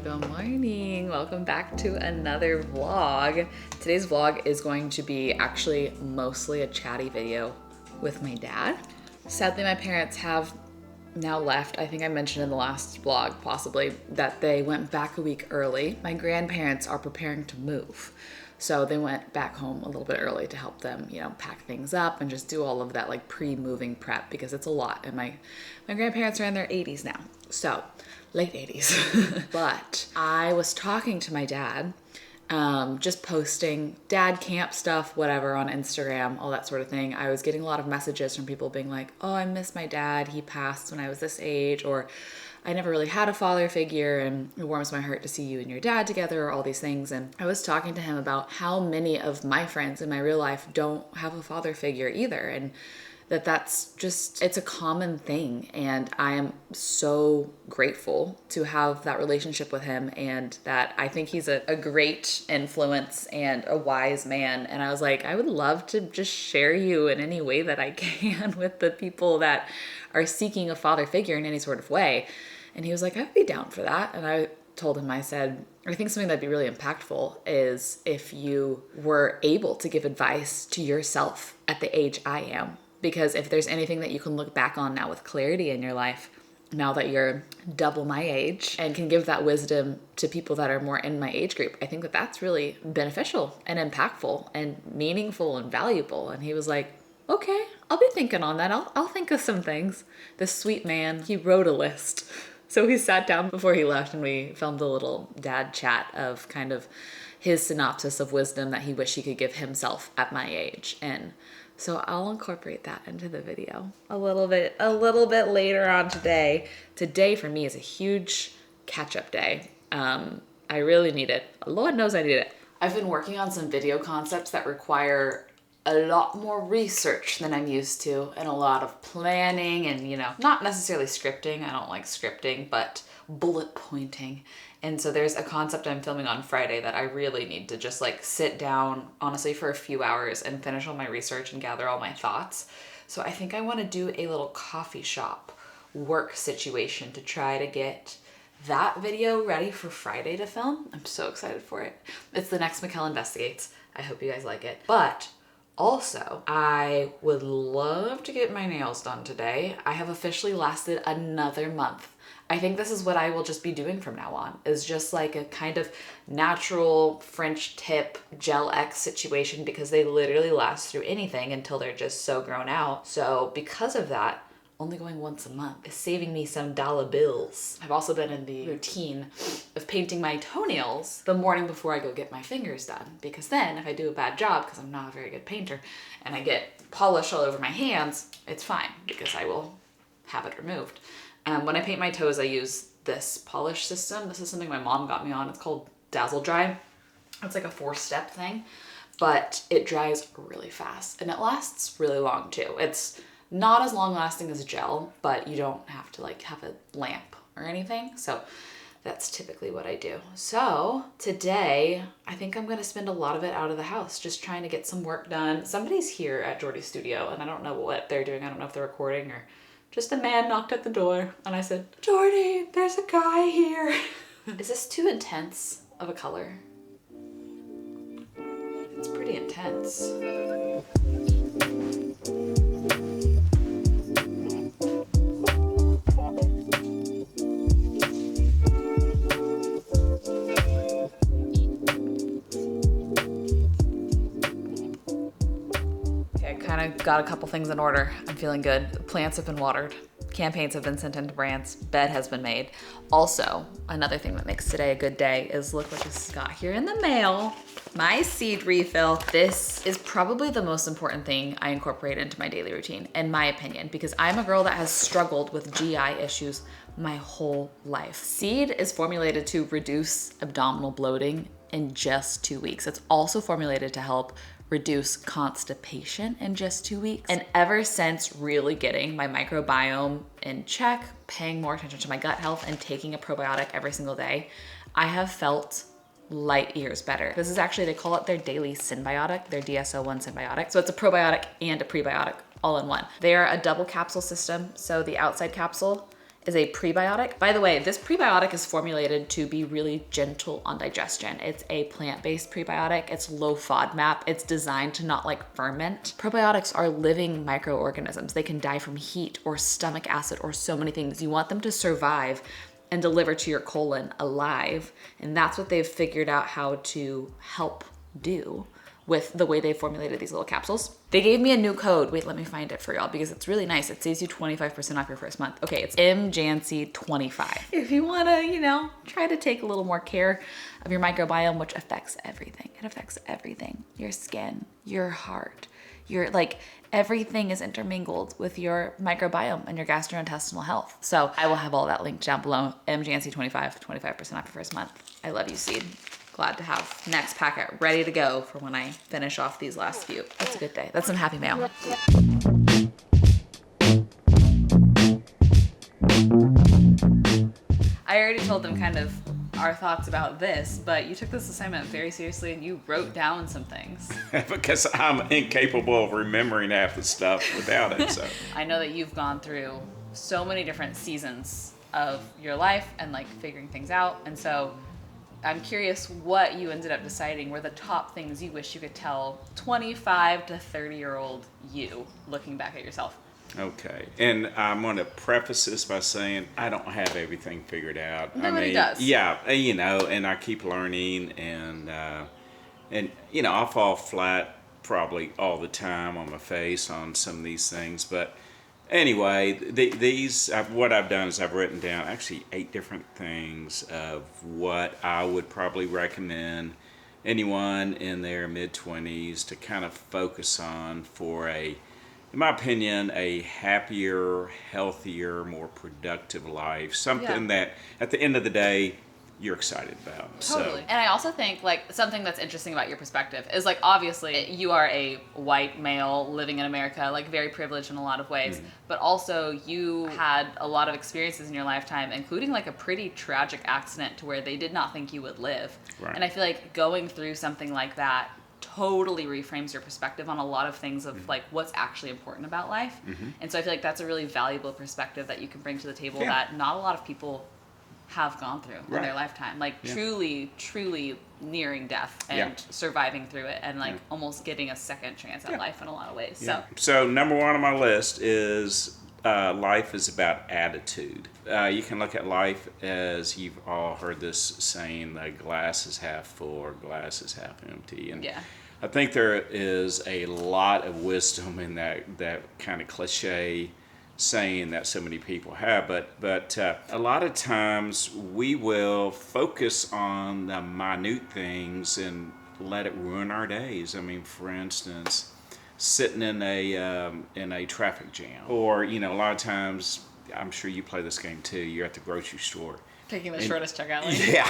Good morning. Welcome back to another vlog. Today's vlog is going to be actually mostly a chatty video with my dad. Sadly, my parents have now left. I think I mentioned in the last vlog possibly that they went back a week early. My grandparents are preparing to move. So they went back home a little bit early to help them, pack things up and just do all of that like pre-moving prep because it's a lot. And my grandparents are in their 80s now. So late 80s. But I was talking to my dad, just posting dad camp stuff, whatever, on Instagram, all that sort of thing. I was getting a lot of messages from people being like, oh, I miss my dad. He passed when I was this age, or I never really had a father figure and it warms my heart to see you and your dad together, or all these things. And I was talking to him about how many of my friends in my real life don't have a father figure either. And that's just, it's a common thing. And I am so grateful to have that relationship with him, and that I think he's a great influence and a wise man. And I was like, I would love to just share you in any way that I can with the people that are seeking a father figure in any sort of way. And he was like, I'd be down for that. And I told him, I said, I think something that'd be really impactful is if you were able to give advice to yourself at the age I am. Because if there's anything that you can look back on now with clarity in your life, now that you're double my age, and can give that wisdom to people that are more in my age group, I think that that's really beneficial and impactful and meaningful and valuable. And he was like, okay, I'll be thinking on that. I'll think of some things. This sweet man, he wrote a list. So he sat down before he left and we filmed a little dad chat of kind of his synopsis of wisdom that he wished he could give himself at my age. And so I'll incorporate that into the video a little bit later on today. Today for me is a huge catch-up day. I really need it. Lord knows I need it. I've been working on some video concepts that require a lot more research than I'm used to, and a lot of planning and, not necessarily scripting. I don't like scripting, but bullet pointing. And so there's a concept I'm filming on Friday that I really need to just like sit down, honestly, for a few hours and finish all my research and gather all my thoughts. So I think I want to do a little coffee shop work situation to try to get that video ready for Friday to film. I'm so excited for it. It's the next Michel Investigates. I hope you guys like it. But also, I would love to get my nails done today. I have officially lasted another month. I think this is what I will just be doing from now on, is just like a kind of natural French tip gel X situation, because they literally last through anything until they're just so grown out. So because of that, only going once a month is saving me some dollar bills. I've also been in the routine of painting my toenails the morning before I go get my fingers done, because then if I do a bad job, because I'm not a very good painter, and I get polish all over my hands, it's fine because I will have it removed. When I paint my toes, I use this polish system. This is something my mom got me on. It's called Dazzle Dry. It's like a 4-step thing, but it dries really fast and it lasts really long too. It's not as long lasting as gel, but you don't have to like have a lamp or anything. So that's typically what I do. So today, I think I'm gonna spend a lot of it out of the house, just trying to get some work done. Somebody's here at Jordy's studio and I don't know what they're doing. I don't know if they're recording or just a man knocked at the door and I said, Jordy, there's a guy here. Is this too intense of a color? It's pretty intense. Got a couple things in order. I'm feeling good. The plants have been watered. Campaigns have been sent into brands. Bed has been made. Also, another thing that makes today a good day is look what this got here in the mail. My seed refill. This is probably the most important thing I incorporate into my daily routine, in my opinion, because I'm a girl that has struggled with GI issues my whole life. Seed is formulated to reduce abdominal bloating in just 2 weeks. It's also formulated to help reduce constipation in just 2 weeks. And ever since really getting my microbiome in check, paying more attention to my gut health, and taking a probiotic every single day, I have felt light years better. This is actually, they call it their daily symbiotic, their DSO1 symbiotic. So it's a probiotic and a prebiotic all in one. They are a double capsule system. So the outside capsule is a prebiotic. By the way, this prebiotic is formulated to be really gentle on digestion. It's a plant-based prebiotic. It's low FODMAP. It's designed to not like ferment. Probiotics are living microorganisms. They can die from heat or stomach acid or so many things. You want them to survive and deliver to your colon alive. And that's what they've figured out how to help do with the way they formulated these little capsules. They gave me a new code. Wait, let me find it for y'all because it's really nice. It saves you 25% off your first month. Okay, it's MJanse25. If you wanna, try to take a little more care of your microbiome, which affects everything. It affects everything. Your skin, your heart, everything is intermingled with your microbiome and your gastrointestinal health. So I will have all that linked down below. MJanse25, 25% off your first month. I love you, Seed. Glad to have next packet ready to go for when I finish off these last few. That's a good day. That's some happy mail. I already told them kind of our thoughts about this, but you took this assignment very seriously and you wrote down some things. Because I'm incapable of remembering half the stuff without it. So I know that you've gone through so many different seasons of your life and figuring things out. And so I'm curious what you ended up deciding were the top things you wish you could tell 25 to 30-year-old you looking back at yourself. Okay, and I'm going to preface this by saying I don't have everything figured out. Nobody does. Yeah, and I keep learning, and I'll fall flat probably all the time on my face on some of these things, but anyway, what I've done is I've written down actually 8 different things of what I would probably recommend anyone in their mid-20s to kind of focus on for in my opinion, a happier, healthier, more productive life. Something that at the end of the day, you're excited about. Totally. And I also think something that's interesting about your perspective is obviously you are a white male living in America, very privileged in a lot of ways, but also you had a lot of experiences in your lifetime, including a pretty tragic accident to where they did not think you would live. Right. And I feel like going through something like that totally reframes your perspective on a lot of things of what's actually important about life. And so I feel like that's a really valuable perspective that you can bring to the table that not a lot of people have gone through in their lifetime, truly nearing death and surviving through it and almost getting a second chance at life in a lot of ways. So number 1 on my list is life is about attitude. You can look at life as you've all heard this saying, the glass is half full or glass is half empty. And I think there is a lot of wisdom in that kind of cliche saying that so many people have, but a lot of times we will focus on the minute things and let it ruin our days. I mean, for instance, sitting in a traffic jam, or a lot of times, I'm sure you play this game too, you're at the grocery store picking the shortest checkout line. Yeah.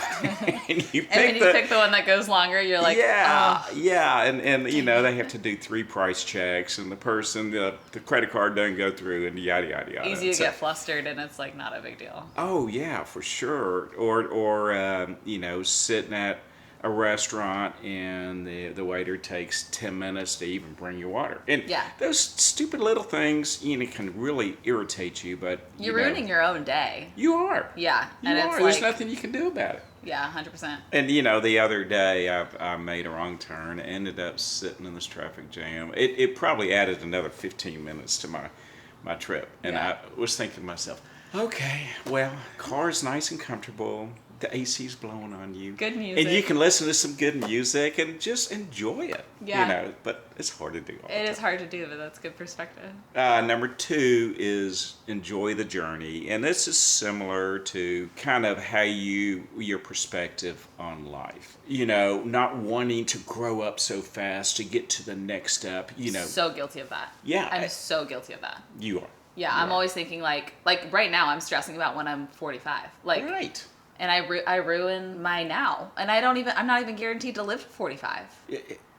And you pick the one that goes longer. You're like, and they have to do 3 price checks, and the person, the credit card doesn't go through, and yada yada yada. Easy to get flustered, and it's not a big deal. Oh yeah, for sure. Or sitting at a restaurant and the waiter takes 10 minutes to even bring you water. And those stupid little things, can really irritate you, but you're ruining your own day. You are. Yeah. And there's nothing you can do about it. Yeah, 100%. And the other day I made a wrong turn, ended up sitting in this traffic jam. It probably added another 15 minutes to my trip. And I was thinking to myself, okay, well, car's nice and comfortable. The AC's blowing on you. Good music. And you can listen to some good music and just enjoy it. Yeah. But it's hard to do all the time. It is hard to do, but that's good perspective. Number 2 is enjoy the journey. And this is similar to kind of how your perspective on life. Not wanting to grow up so fast to get to the next step, So guilty of that. Yeah. I'm so guilty of that. You are. Yeah, I'm always thinking like right now I'm stressing about when I'm 45. Right. And I ruin my now. And I'm not even guaranteed to live to 45.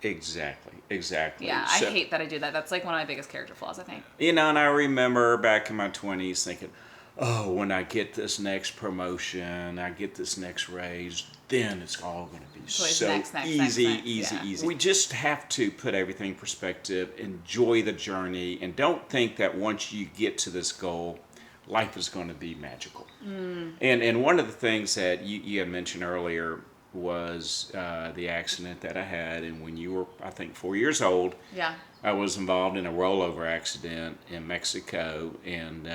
Exactly. Yeah, I hate that I do that. That's one of my biggest character flaws, I think. And I remember back in my 20s thinking, oh, when I get this next promotion, I get this next raise, then it's all going to be easy. We just have to put everything in perspective, enjoy the journey, and don't think that once you get to this goal, life is going to be magical. And one of the things that you had mentioned earlier was the accident that I had. And when you were, I think, 4 years old, I was involved in a rollover accident in Mexico and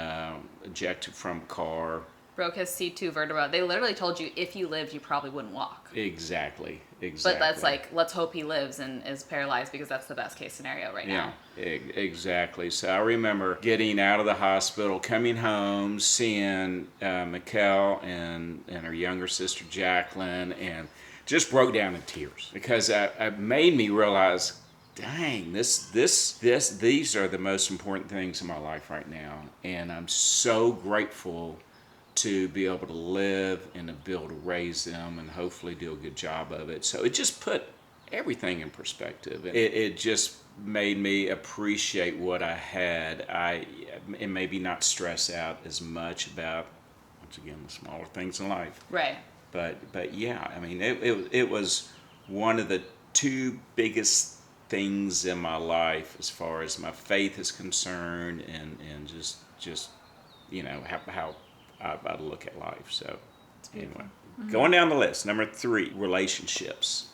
ejected from a car. Broke his C2 vertebra. They literally told you if you lived, you probably wouldn't walk. Exactly. But that's like, let's hope he lives and is paralyzed because that's the best case scenario right now. Yeah, exactly. So I remember getting out of the hospital, coming home, seeing Michel and her younger sister Jacqueline, and just broke down in tears because it made me realize, dang, these are the most important things in my life right now, and I'm so grateful to be able to live and to be able to raise them and hopefully do a good job of it. So it just put everything in perspective. It just made me appreciate what I had. And maybe not stress out as much about, once again, the smaller things in life. Right. But yeah, I mean, it was one of the two biggest things in my life as far as my faith is concerned, and just how I look at life. So anyway, going down the list, number 3, relationships.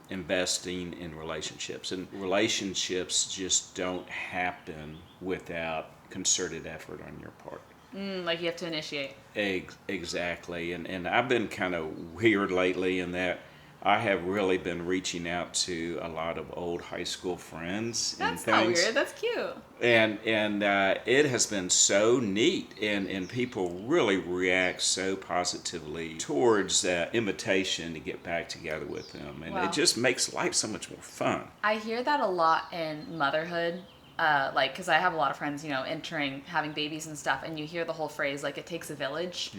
Investing in relationships, and relationships just don't happen without concerted effort on your part. Like you have to initiate. Exactly, and I've been kind of weird lately in that I have really been reaching out to a lot of old high school friends. That's and things. not weird. That's cute. And it has been so neat, and people really react so positively towards that invitation to get back together with them, and it just makes life so much more fun. I hear that a lot in motherhood. Like, because I have a lot of friends, having babies and stuff, and you hear the whole phrase, like, it takes a village.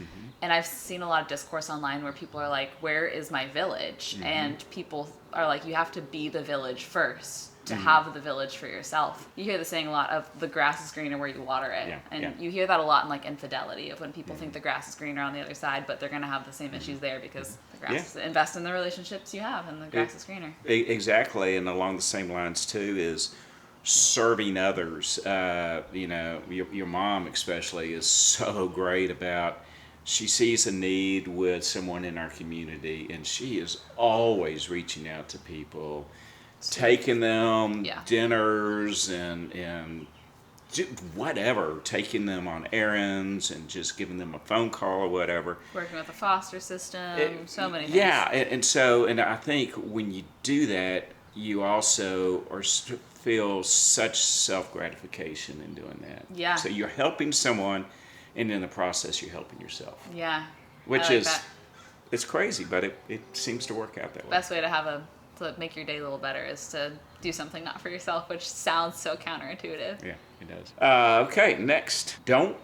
And I've seen a lot of discourse online where people are like, where is my village? And people are like, you have to be the village first to have the village for yourself. You hear the saying a lot of the grass is greener where you water it. You hear that a lot in, like, infidelity, of when people think the grass is greener on the other side, but they're going to have the same issues there because the grass invest in the relationships you have, and the grass is greener. Exactly, and along the same lines, too, is serving others. Your mom especially is so great about, she sees a need with someone in our community, and she is always reaching out to people, taking them dinners and whatever, taking them on errands and just giving them a phone call or whatever. Working with the foster system, so many things. Yeah, and I think when you do that, you also feel such self-gratification in doing that. Yeah. So you're helping someone, and in the process, you're helping yourself. Yeah. Which is, it's crazy, but it seems to work out that way. Best way to make your day a little better is to do something not for yourself, which sounds so counterintuitive. Yeah, it does. Okay, next. Don't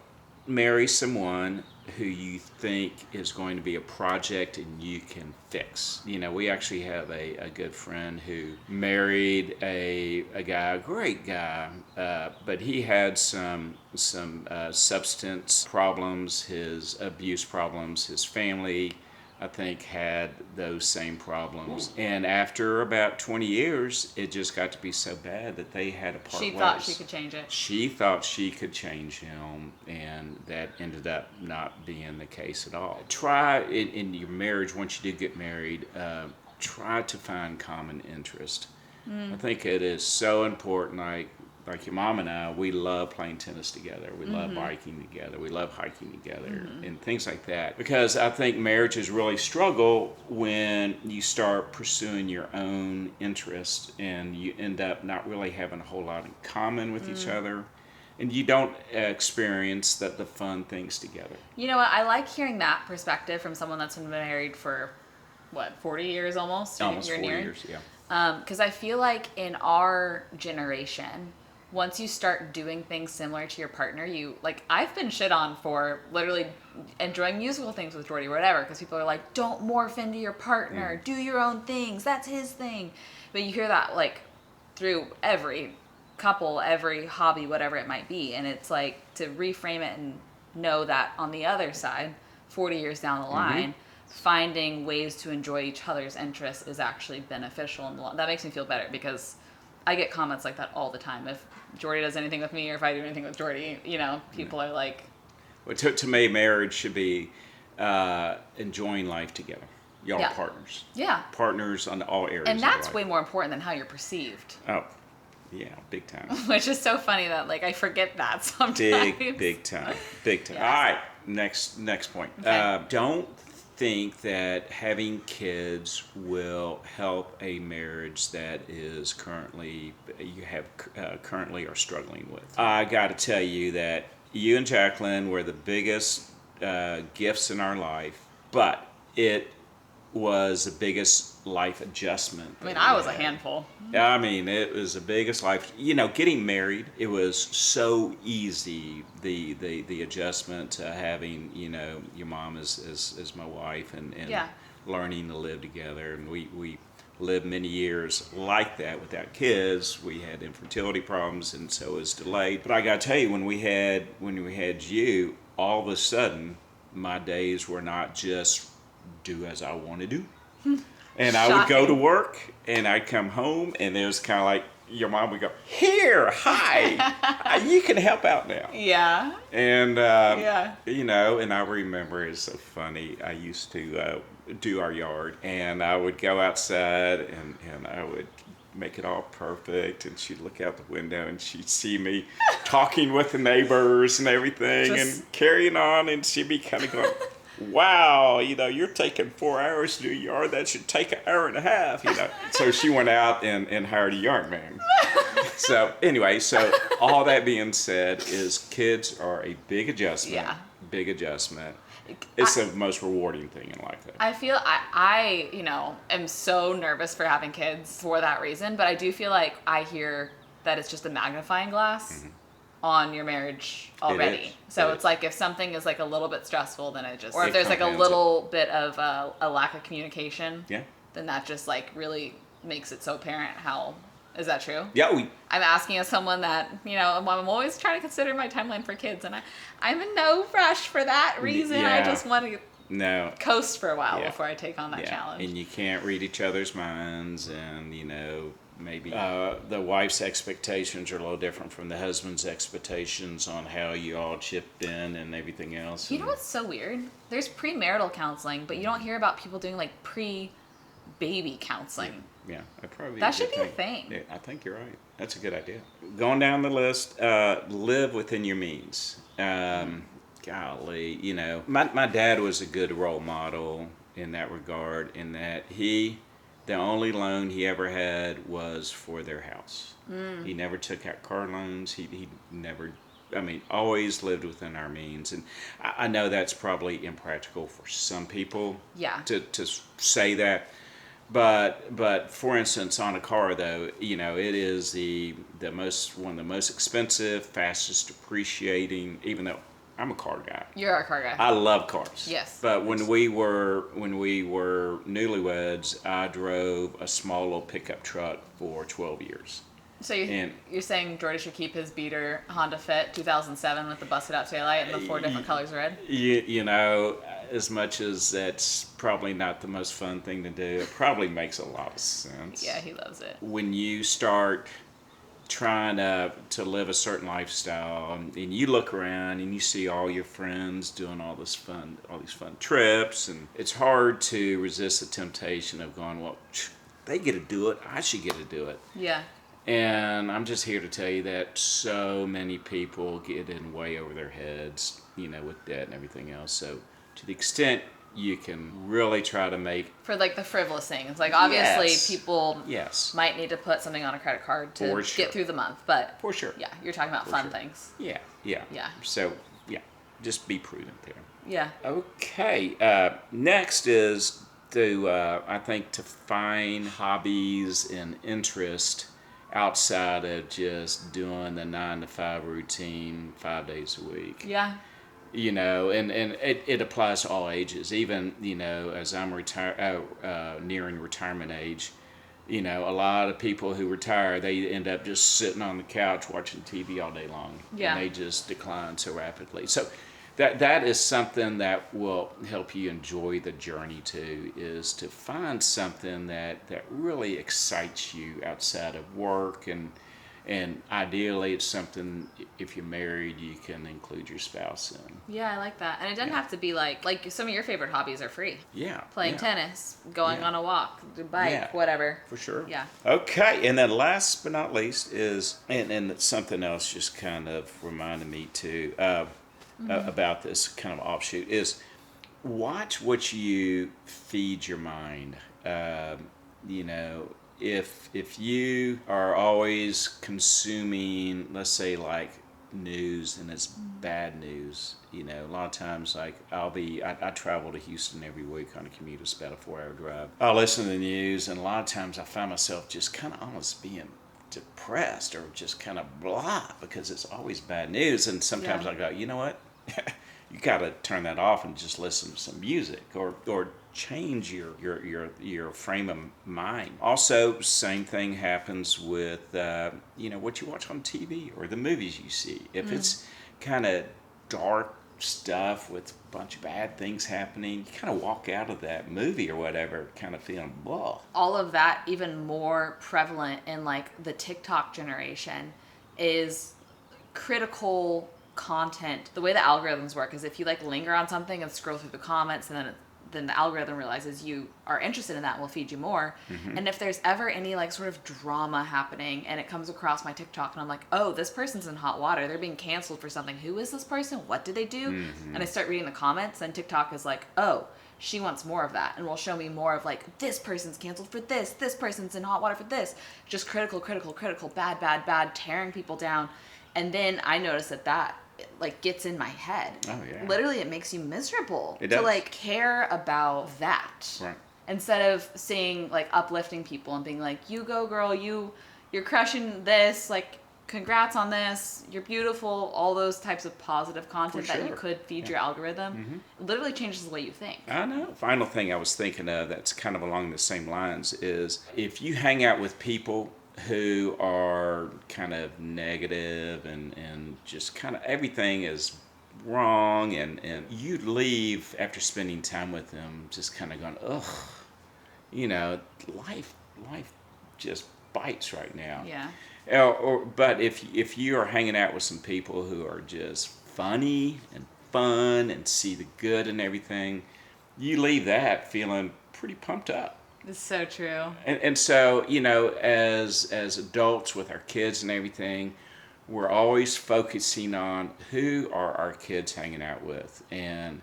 marry someone who you think is going to be a project and you can fix. We actually have a good friend who married a guy, a great guy, but he had some substance problems, his abuse problems, his family, I think, had those same problems. And after about 20 years, it just got to be so bad that they had to part ways. She thought she could change it. She thought she could change him, and that ended up not being the case at all. Try, in your marriage, once you do get married, try to find common interest. I think it is so important. Like your mom and I, we love playing tennis together. We love biking together. We love hiking together and things like that. Because I think marriages really struggle when you start pursuing your own interests and you end up not really having a whole lot in common with each other. And you don't experience the fun things together. You know what? I like hearing that perspective from someone that's been married for, 40 years almost? Almost 40 years, yeah. Because I feel like in our generation, once you start doing things similar to your partner, I've been shit on for literally enjoying musical things with Jordy or whatever, because people are like, don't morph into your partner, do your own things, that's his thing. But you hear that through every couple, every hobby, whatever it might be, and it's like to reframe it and know that on the other side, 40 years down the line, finding ways to enjoy each other's interests is actually beneficial, and that makes me feel better, because I get comments like that all the time. If Jordy does anything with me, or if I do anything with Jordy, people are like, Well, to me, marriage should be enjoying life together. Y'all Yeah. are partners. Yeah. Partners on all areas. And that's of way life. more important than how you're perceived. Oh, yeah, big time. Which is so funny that like I forget that sometimes. Big time. Big time. Yeah. All right, next point. Okay. Don't think that having kids will help a marriage that is currently are struggling with. I got to tell you that you and Jacqueline were the biggest gifts in our life, but it was the biggest life adjustment. I mean, I was a handful. I mean, it was the biggest life. Getting married, it was so easy. The adjustment to having your mom as my wife and Yeah. learning to live together, and we lived many years like that without kids. We had infertility problems, and so it was delayed. But I got to tell you, when we had you, all of a sudden, my days were not just do as I want to do. And I would go to work and I'd come home and it was kind of like your mom would go, "Here, hi, you can help out now." Yeah. And, Yeah. and I remember it's so funny. I used to do our yard and I would go outside and I would make it all perfect, and she'd look out the window and she'd see me talking with the neighbors and everything and carrying on, and she'd be kind of going, "Wow, you're taking 4 hours to do yard. That should take an hour and a half." So she went out and hired a yard man. So anyway, all that being said is kids are a big adjustment. Yeah. Big adjustment. It's the most rewarding thing in life, though. I feel I am so nervous for having kids for that reason, but I do feel like I hear that it's just a magnifying glass on your marriage already. So it's like if something is like a little bit stressful, then or if there's like a little bit of a lack of communication, then that just like really makes it so apparent how. Is that true? Yeah, I'm asking as someone that, I'm always trying to consider my timeline for kids, and I'm in no rush for that reason. Yeah. I just want to coast for a while before I take on that challenge. And you can't read each other's minds, and, maybe the wife's expectations are a little different from the husband's expectations on how you all chipped in and everything else. You know what's so weird? There's premarital counseling, but you don't hear about people doing like pre-baby counseling. Yeah, that should be a thing. Yeah, I think you're right. That's a good idea. Going down the list, live within your means. Golly, my dad was a good role model in that regard, in that the only loan he ever had was for their house. He never took out car loans. He never, always lived within our means. And I know that's probably impractical for some people to say that. But for instance, on a car though, it is one of the most expensive, fastest depreciating. Even though I'm a car guy, you're a car guy. I love cars. Yes. But when we were newlyweds, I drove a small little pickup truck for 12 years. So you're saying Jordy should keep his beater Honda Fit 2007 with the busted out taillight and the 4 different colors of red? As much as that's probably not the most fun thing to do, it probably makes a lot of sense. Yeah, he loves it. When you start trying to live a certain lifestyle, and you look around and you see all your friends doing all these fun trips, and it's hard to resist the temptation of going, well, they get to do it, I should get to do it. Yeah. And I'm just here to tell you that so many people get in way over their heads, with debt and everything else. So to the extent you can really try to make... For like the frivolous things. Like obviously people might need to put something on a credit card to get through the month. But for sure. Yeah, you're talking about fun things. Yeah. So, just be prudent there. Yeah. Okay. Next is to find hobbies and interest outside of just doing the 9-to-5 routine 5 days a week. Yeah. And it applies to all ages. Even, as I'm nearing retirement age, a lot of people who retire, they end up just sitting on the couch watching TV all day long. Yeah. And they just decline so rapidly. So that is something that will help you enjoy the journey too, is to find something that really excites you outside of work and And ideally, it's something, if you're married, you can include your spouse in. Yeah, I like that. And it doesn't have to be like some of your favorite hobbies are free. Yeah. Playing tennis, going on a walk, bike, whatever. For sure. Yeah. Okay, and then last but not least is, and something else just kind of reminded me too about this kind of offshoot is watch what you feed your mind. You know, if you are always consuming, let's say like news and it's bad news, you know, a lot of times like I travel to Houston every week on a commute. It's about a 4-hour drive. I'll listen to the news, and a lot of times I find myself just kind of almost being depressed or just kind of blah because it's always bad news. And sometimes I go, you know what? You got to turn that off and just listen to some music or change your frame of mind. Also, same thing happens with you know, what you watch on TV or the movies you see. If it's kind of dark stuff with a bunch of bad things happening, you kind of walk out of that movie or whatever kind of feeling blah. All of that even more prevalent in like the TikTok generation is critical content. The way the algorithms work is if you like linger on something and scroll through the comments, and then the algorithm realizes you are interested in that and will feed you more. And if there's ever any like sort of drama happening and it comes across my TikTok and I'm like, oh, this person's in hot water, they're being canceled for something, who is this person, what did they do? And I start reading the comments, and TikTok is like, oh, she wants more of that, and will show me more of like, this person's canceled for this person's in hot water for this, just critical, bad, tearing people down. And then I notice that like gets in my head. Oh yeah. Literally, it makes you miserable to like care about that. Right. Instead of seeing like uplifting people and being like, you go girl, you're crushing this, like congrats on this, you're beautiful, all those types of positive content that you could feed your algorithm. It literally changes the way you think. I know. Final thing I was thinking of that's kind of along the same lines is if you hang out with people who are kind of negative and just kind of everything is wrong, and you leave after spending time with them just kind of going, ugh, you know, life just bites right now. Yeah. But if you are hanging out with some people who are just funny and fun and see the good in everything, you leave that feeling pretty pumped up. It's so true. And so, you know, as adults with our kids and everything, we're always focusing on who are our kids hanging out with. And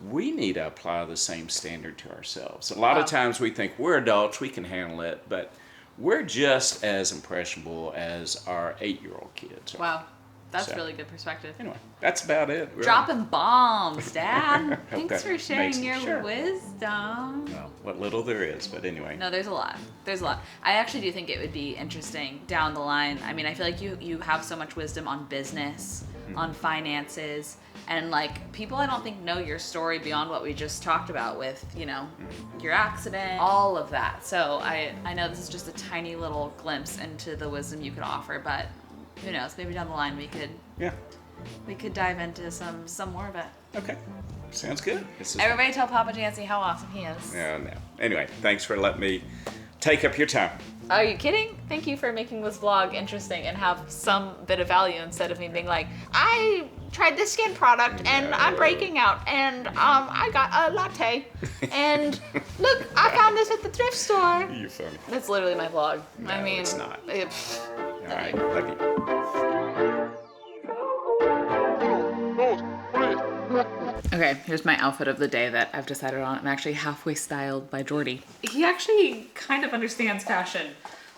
we need to apply the same standard to ourselves. A lot of times we think we're adults, we can handle it, but we're just as impressionable as our 8-year-old kids are. Wow. That's really good perspective. Anyway, that's about it. Really. Dropping bombs, Dad. Thanks for makes sharing your wisdom. Well, what little there is, but anyway. No, there's a lot. I actually do think it would be interesting down the line. I mean, I feel like you have so much wisdom on business, on finances, and like people I don't think know your story beyond what we just talked about with, you know, your accident, all of that. So I know this is just a tiny little glimpse into the wisdom you could offer, but who knows? Maybe down the line we could dive into some more of it. Okay, sounds good. Everybody tell Papa Janse how awesome he is. No. Anyway, thanks for letting me take up your time. Are you kidding? Thank you for making this vlog interesting and have some bit of value instead of me being like, I tried this skin product and I'm breaking out and I got a latte and look, I found this at the thrift store. You're funny. That's literally my vlog. No, I mean, it's not. All right, love you. Okay, here's my outfit of the day that I've decided on. I'm actually halfway styled by Jordy. He actually kind of understands fashion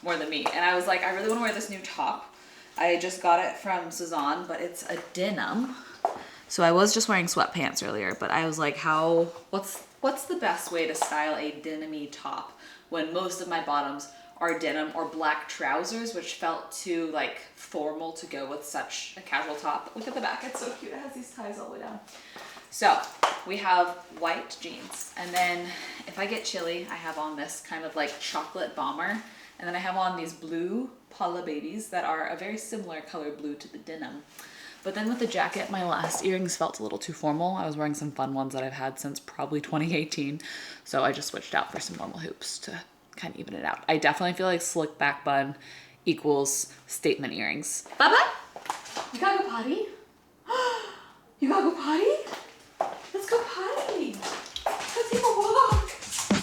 more than me. And I was like, I really want to wear this new top. I just got it from Suzanne, but it's a denim. So I was just wearing sweatpants earlier, but I was like, what's the best way to style a denim-y top when most of my bottoms are denim or black trousers, which felt too like formal to go with such a casual top. Look at the back, it's so cute. It has these ties all the way down. So we have white jeans, and then if I get chilly, I have on this kind of like chocolate bomber, and then I have on these blue Paula Babies that are a very similar color blue to the denim. But then with the jacket, my last earrings felt a little too formal. I was wearing some fun ones that I've had since probably 2018, so I just switched out for some normal hoops to kind of even it out. I definitely feel like slick back bun, equals statement earrings. Baba, you gotta go potty? You gotta go potty? Let's go potty. Let's take a walk.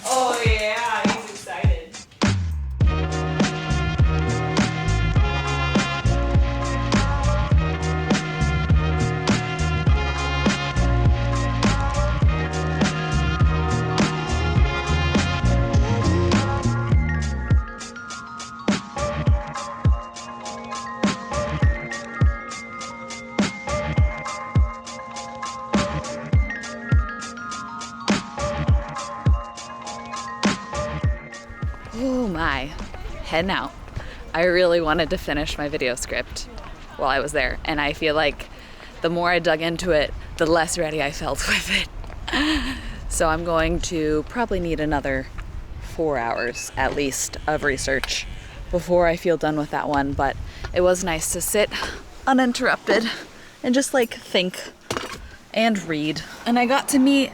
Oh yeah, he's excited. Oh my, heading out. I really wanted to finish my video script while I was there, and I feel like the more I dug into it, the less ready I felt with it. So I'm going to probably need another 4 hours at least of research before I feel done with that one, but it was nice to sit uninterrupted and just like think and read. And I got to meet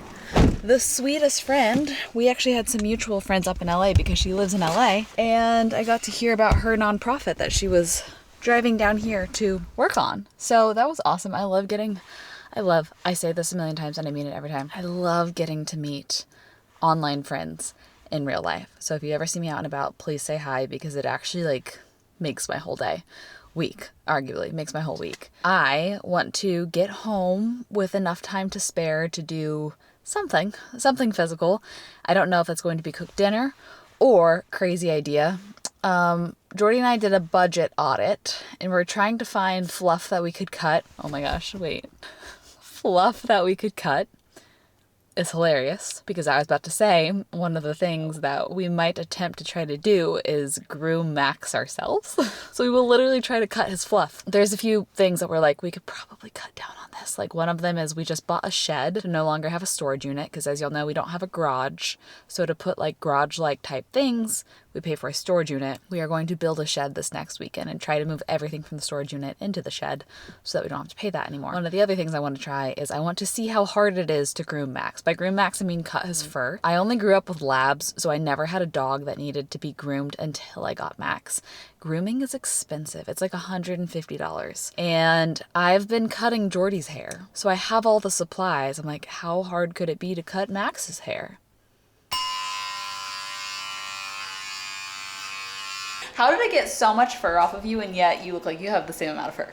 the sweetest friend. We actually had some mutual friends up in LA because she lives in LA, and I got to hear about her nonprofit that she was driving down here to work on. So that was awesome. I say this a million times and I mean it every time. I love getting to meet online friends in real life. So if you ever see me out and about, please say hi, because it actually like makes my whole week, arguably makes my whole week. I want to get home with enough time to spare to do something physical. I don't know if it's going to be cook dinner or, crazy idea, Jordy and I did a budget audit and we're trying to find fluff that we could cut. Oh my gosh, wait. Fluff that we could cut is hilarious, because I was about to say one of the things that we might attempt to try to do is groom Max ourselves. So we will literally try to cut his fluff. There's a few things that we're like, we could probably cut down on this. Like, one of them is we just bought a shed to no longer have a storage unit, because as y'all know, we don't have a garage. So to put like garage-like type things, we pay for a storage unit. We are going to build a shed this next weekend and try to move everything from the storage unit into the shed so that we don't have to pay that anymore. One of the other things I want to try is I want to see how hard it is to groom Max. By groom Max, I mean cut his fur. I only grew up with labs, so I never had a dog that needed to be groomed until I got Max. Grooming is expensive. It's like $150. And I've been cutting Jordy's hair, so I have all the supplies. I'm like, how hard could it be to cut Max's hair? How did I get so much fur off of you and yet you look like you have the same amount of fur?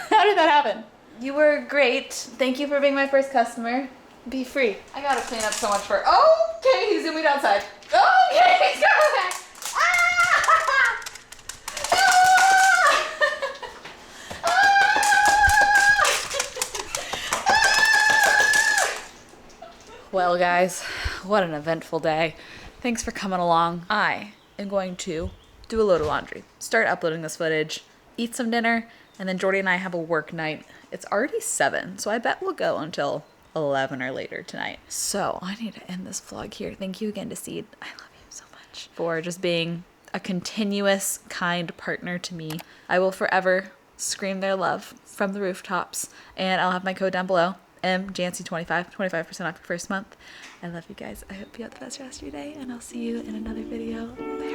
How did that happen? You were great. Thank you for being my first customer. Be free. I gotta clean up so much fur. Okay, he's zoomed outside. Okay, he's coming back. Ah! Well, guys, what an eventful day. Thanks for coming along. I am going to do a load of laundry, start uploading this footage, eat some dinner, and then Jordy and I have a work night. It's already 7, so I bet we'll go until 11 or later tonight. So I need to end this vlog here. Thank you again to Seed. I love you so much for just being a continuous, kind partner to me. I will forever scream their love from the rooftops, and I'll have my code down below. Janse25, 25% off your first month. I love you guys. I hope you have the best rest of your day, and I'll see you in another video. Bye.